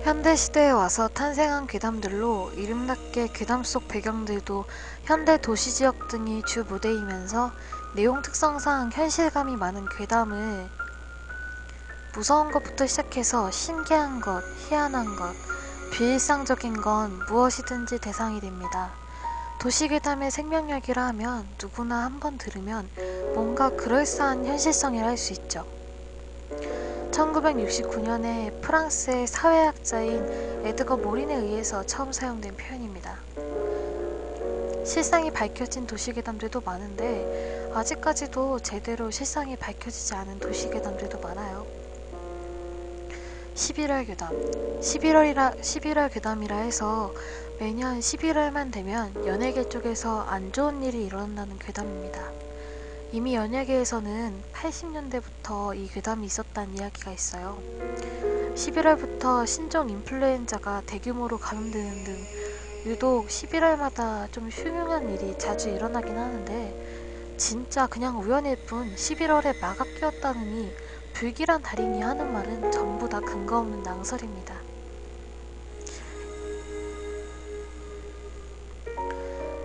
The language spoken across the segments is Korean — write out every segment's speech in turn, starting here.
현대시대에 와서 탄생한 괴담들로 이름났게 괴담 속 배경들도 현대 도시지역 등이 주 무대이면서 내용 특성상 현실감이 많은 괴담을 무서운 것부터 시작해서 신기한 것, 희한한 것, 비일상적인 건 무엇이든지 대상이 됩니다. 도시괴담의 생명력이라 하면 누구나 한번 들으면 뭔가 그럴싸한 현실성이라 할 수 있죠. 1969년에 프랑스의 사회학자인 에드거 모린에 의해서 처음 사용된 표현입니다. 실상이 밝혀진 도시괴담들도 많은데 아직까지도 제대로 실상이 밝혀지지 않은 도시괴담들도 많아요. 11월 괴담 11월 괴담이라 해서 매년 11월만 되면 연예계 쪽에서 안 좋은 일이 일어난다는 괴담입니다. 이미 연예계에서는 80년대부터 이 괴담이 있었다는 이야기가 있어요. 11월부터 신종 인플루엔자가 대규모로 감염되는 등 유독 11월마다 좀 흉흉한 일이 자주 일어나긴 하는데 진짜 그냥 우연일 뿐 11월에 마가 끼었다느니 불길한 달인이 하는 말은 전부 다 근거 없는 낭설입니다.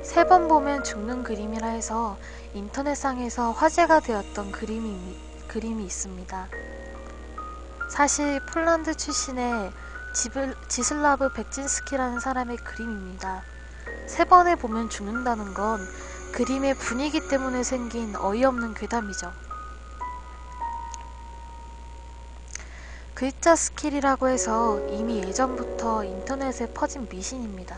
세 번 보면 죽는 그림이라 해서 인터넷상에서 화제가 되었던 그림이 있습니다. 사실 폴란드 출신의 지슬라브 백진스키라는 사람의 그림입니다. 세 번에 보면 죽는다는 건 그림의 분위기 때문에 생긴 어이없는 괴담이죠. 글자 스킬이라고 해서 이미 예전부터 인터넷에 퍼진 미신입니다.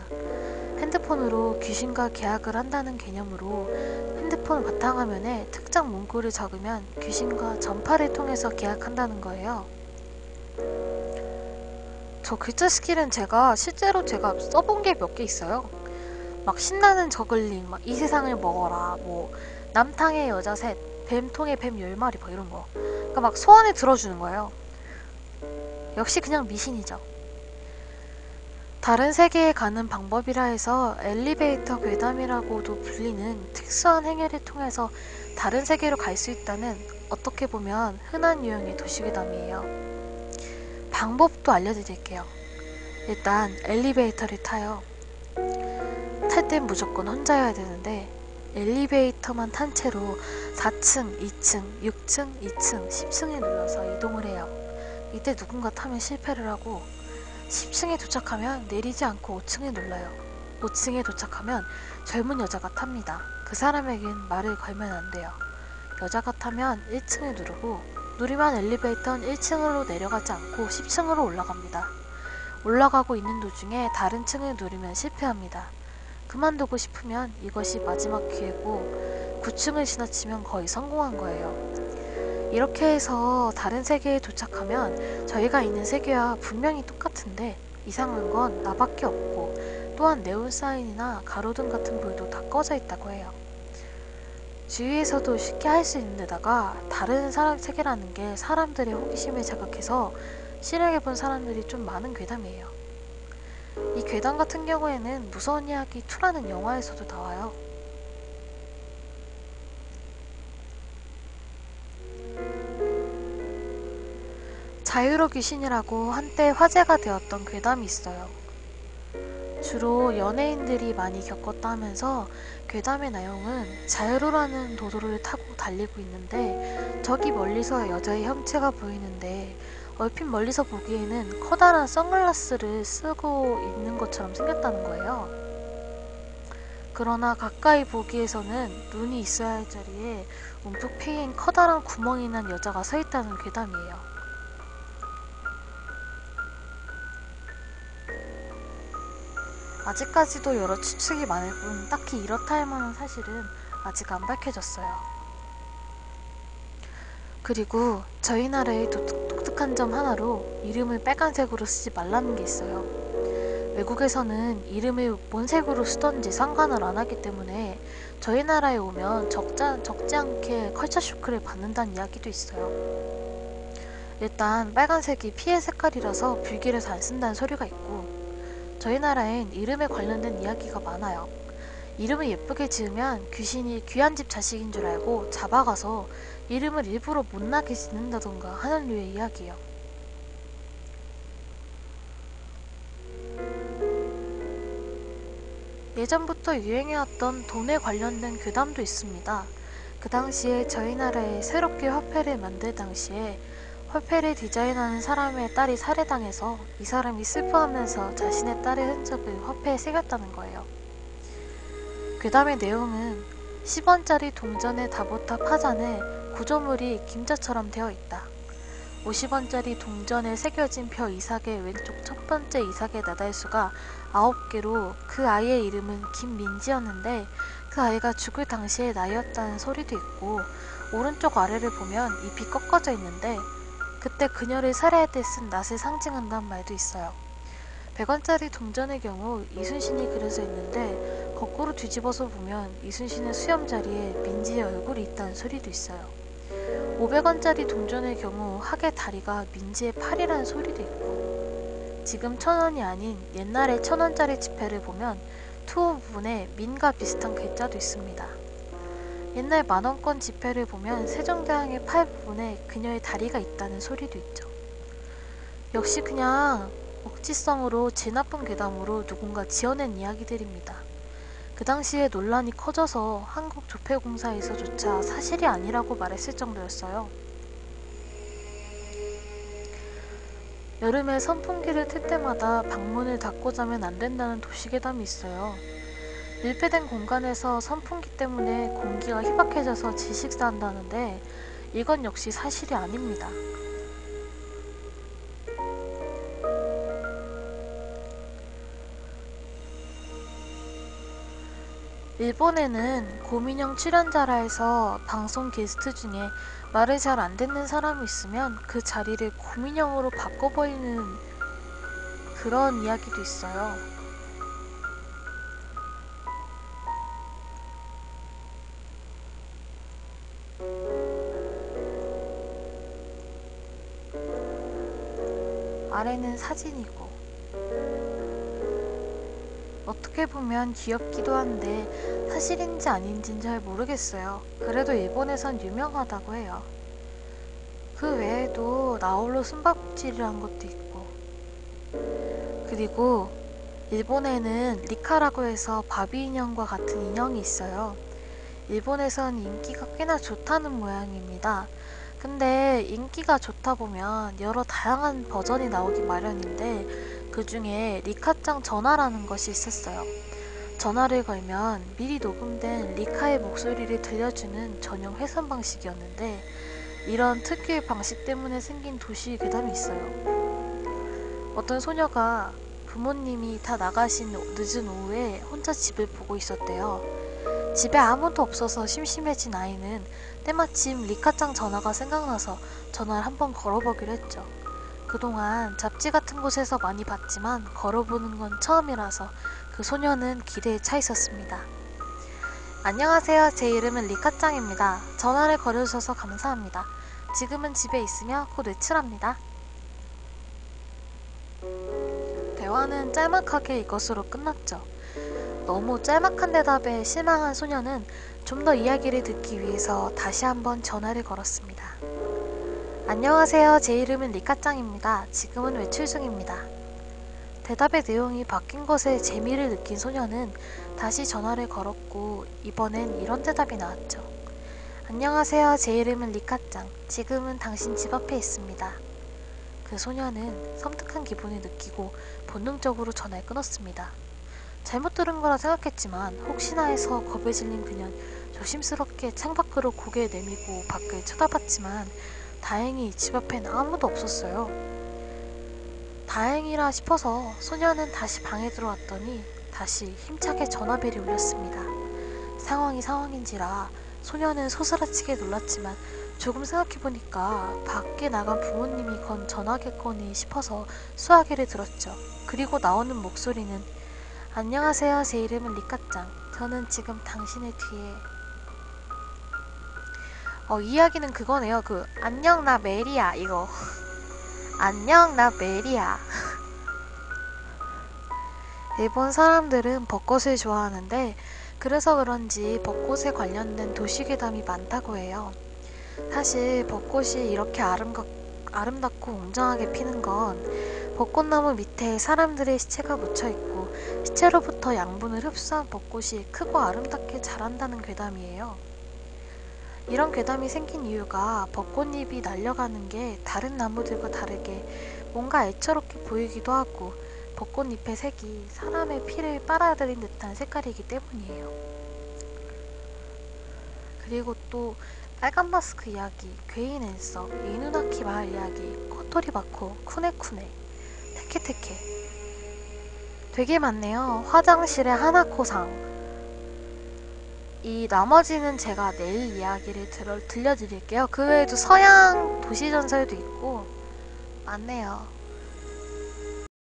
핸드폰으로 귀신과 계약을 한다는 개념으로 핸드폰 바탕화면에 특정 문구를 적으면 귀신과 전파를 통해서 계약한다는 거예요. 저 글자 스킬은 실제로 제가 써본 게 몇 개 있어요. 막 신나는 저글링, 막 이 세상을 먹어라, 뭐 남탕의 여자 셋, 뱀통에 뱀 10마리 뭐 이런 거. 그러니까 막 소원을 들어주는 거예요. 역시 그냥 미신이죠. 다른 세계에 가는 방법이라 해서 엘리베이터 괴담이라고도 불리는 특수한 행위를 통해서 다른 세계로 갈 수 있다는 어떻게 보면 흔한 유형의 도시괴담이에요. 방법도 알려드릴게요. 일단 엘리베이터를 타요. 탈 땐 무조건 혼자여야 되는데 엘리베이터만 탄 채로 4층, 2층, 6층, 2층, 10층에 눌러서 이동을 해요. 이때 누군가 타면 실패를 하고 10층에 도착하면 내리지 않고 5층에 눌러요. 5층에 도착하면 젊은 여자가 탑니다. 그 사람에겐 말을 걸면 안 돼요. 여자가 타면 1층을 누르고 누르면 엘리베이터는 1층으로 내려가지 않고 10층으로 올라갑니다. 올라가고 있는 도중에 다른 층을 누르면 실패합니다. 그만두고 싶으면 이것이 마지막 기회고 9층을 지나치면 거의 성공한 거예요. 이렇게 해서 다른 세계에 도착하면 저희가 있는 세계와 분명히 똑같은데 이상한 건 나밖에 없고 또한 네온사인이나 가로등 같은 불도 다 꺼져 있다고 해요. 주위에서도 쉽게 할 수 있는 데다가 다른 세계라는 게 사람들의 호기심을 자극해서 실행해본 사람들이 좀 많은 괴담이에요. 이 괴담 같은 경우에는 무서운 이야기 2라는 영화에서도 나와요. 자유로 귀신이라고 한때 화제가 되었던 괴담이 있어요. 주로 연예인들이 많이 겪었다 하면서 괴담의 내용은 자유로라는 도로를 타고 달리고 있는데 저기 멀리서 여자의 형체가 보이는데 얼핏 멀리서 보기에는 커다란 선글라스를 쓰고 있는 것처럼 생겼다는 거예요. 그러나 가까이 보기에서는 눈이 있어야 할 자리에 움푹 패인 커다란 구멍이 난 여자가 서 있다는 괴담이에요. 아직까지도 여러 추측이 많을 뿐 딱히 이렇다 할 만한 사실은 아직 안 밝혀졌어요. 그리고 저희 나라의 독특한 점 하나로 이름을 빨간색으로 쓰지 말라는 게 있어요. 외국에서는 이름을 뭔 색으로 쓰던지 상관을 안 하기 때문에 저희 나라에 오면 적지 않게 컬처 쇼크를 받는다는 이야기도 있어요. 일단 빨간색이 피의 색깔이라서 불길해서 안 쓴다는 소리가 있고 저희 나라엔 이름에 관련된 이야기가 많아요. 이름을 예쁘게 지으면 귀신이 귀한 집 자식인 줄 알고 잡아가서 이름을 일부러 못나게 짓는다던가 하는 류의 이야기예요. 예전부터 유행해왔던 돈에 관련된 괴담도 있습니다. 그 당시에 저희 나라에 새롭게 화폐를 만들 당시에 화폐를 디자인하는 사람의 딸이 살해당해서 이 사람이 슬퍼하면서 자신의 딸의 흔적을 화폐에 새겼다는 거예요. 괴담의 내용은 10원짜리 동전의 다보탑 하단에 구조물이 김자처럼 되어 있다. 50원짜리 동전에 새겨진 벼 이삭의 왼쪽 첫 번째 이삭의 나달수가 9개로 그 아이의 이름은 김민지였는데 그 아이가 죽을 당시의 나이였다는 소리도 있고 오른쪽 아래를 보면 잎이 꺾어져 있는데 그때 그녀를 살해할 때 쓴 낫을 상징한다는 말도 있어요. 100원짜리 동전의 경우 이순신이 그려져 있는데 거꾸로 뒤집어서 보면 이순신의 수염 자리에 민지의 얼굴이 있다는 소리도 있어요. 500원짜리 동전의 경우 학의 다리가 민지의 팔이라는 소리도 있고 지금 1000원이 아닌 옛날에 1000원짜리 지폐를 보면 투호 부분에 민과 비슷한 글자도 있습니다. 옛날 만원권 지폐를 보면 세종대왕의 팔 부분에 그녀의 다리가 있다는 소리도 있죠. 역시 그냥 억지성으로 질 나쁜 괴담으로 누군가 지어낸 이야기들입니다. 그 당시에 논란이 커져서 한국조폐공사에서조차 사실이 아니라고 말했을 정도였어요. 여름에 선풍기를 틀 때마다 방문을 닫고 자면 안 된다는 도시괴담이 있어요. 밀폐된 공간에서 선풍기 때문에 공기가 희박해져서 질식사한다는데 이건 역시 사실이 아닙니다. 일본에는 고민형 출연자라 해서 방송 게스트 중에 말을 잘 안 듣는 사람이 있으면 그 자리를 고민형으로 바꿔버리는 그런 이야기도 있어요. 아래는 사진이고 어떻게 보면 귀엽기도 한데 사실인지 아닌지는 잘 모르겠어요. 그래도 일본에선 유명하다고 해요. 그 외에도 나홀로 숨바꼭질이란 것도 있고 그리고 일본에는 리카라고 해서 바비 인형과 같은 인형이 있어요. 일본에선 인기가 꽤나 좋다는 모양입니다. 근데 인기가 좋다 보면 여러 다양한 버전이 나오기 마련인데 그 중에 리카짱 전화라는 것이 있었어요. 전화를 걸면 미리 녹음된 리카의 목소리를 들려주는 전용 회선 방식이었는데 이런 특유의 방식 때문에 생긴 도시 괴담이 있어요. 어떤 소녀가 부모님이 다 나가신 늦은 오후에 혼자 집을 보고 있었대요. 집에 아무도 없어서 심심해진 아이는 때마침 리카짱 전화가 생각나서 전화를 한번 걸어보기로 했죠. 그동안 잡지 같은 곳에서 많이 봤지만 걸어보는 건 처음이라서 그 소녀는 기대에 차 있었습니다. 안녕하세요. 제 이름은 리카짱입니다. 전화를 걸어주셔서 감사합니다. 지금은 집에 있으며 곧 외출합니다. 대화는 짤막하게 이것으로 끝났죠. 너무 짤막한 대답에 실망한 소녀는 좀 더 이야기를 듣기 위해서 다시 한번 전화를 걸었습니다. 안녕하세요. 제 이름은 리카짱입니다. 지금은 외출 중입니다. 대답의 내용이 바뀐 것에 재미를 느낀 소녀는 다시 전화를 걸었고 이번엔 이런 대답이 나왔죠. 안녕하세요. 제 이름은 리카짱. 지금은 당신 집 앞에 있습니다. 그 소녀는 섬뜩한 기분을 느끼고 본능적으로 전화를 끊었습니다. 잘못 들은 거라 생각했지만 혹시나 해서 겁에 질린 그녀는 조심스럽게 창밖으로 고개를 내밀고 밖을 쳐다봤지만 다행히 집 앞엔 아무도 없었어요. 다행이라 싶어서 소녀는 다시 방에 들어왔더니 다시 힘차게 전화벨이 울렸습니다. 상황이 상황인지라 소녀는 소스라치게 놀랐지만 조금 생각해보니까 밖에 나간 부모님이 건 전화겠거니 싶어서 수화기를 들었죠. 그리고 나오는 목소리는 안녕하세요. 제 이름은 리카짱. 저는 지금 당신의 뒤에 이야기는 그거네요. 안녕 나 메리야 이거. 안녕 나 메리야. 일본 사람들은 벚꽃을 좋아하는데 그래서 그런지 벚꽃에 관련된 도시괴담이 많다고 해요. 사실 벚꽃이 이렇게 아름답고 웅장하게 피는 건 벚꽃나무 밑에 사람들의 시체가 묻혀있고 시체로부터 양분을 흡수한 벚꽃이 크고 아름답게 자란다는 괴담이에요. 이런 괴담이 생긴 이유가 벚꽃잎이 날려가는 게 다른 나무들과 다르게 뭔가 애처롭게 보이기도 하고 벚꽃잎의 색이 사람의 피를 빨아들인 듯한 색깔이기 때문이에요. 그리고 또 빨간 마스크 이야기, 괴인 앤서, 이누나키 마을 이야기, 코토리바코, 쿠네쿠네, 테케테케 되게 많네요. 화장실의 하나코상. 이 나머지는 제가 내일 이야기를 들려드릴게요. 그 외에도 서양 도시전설도 있고 많네요.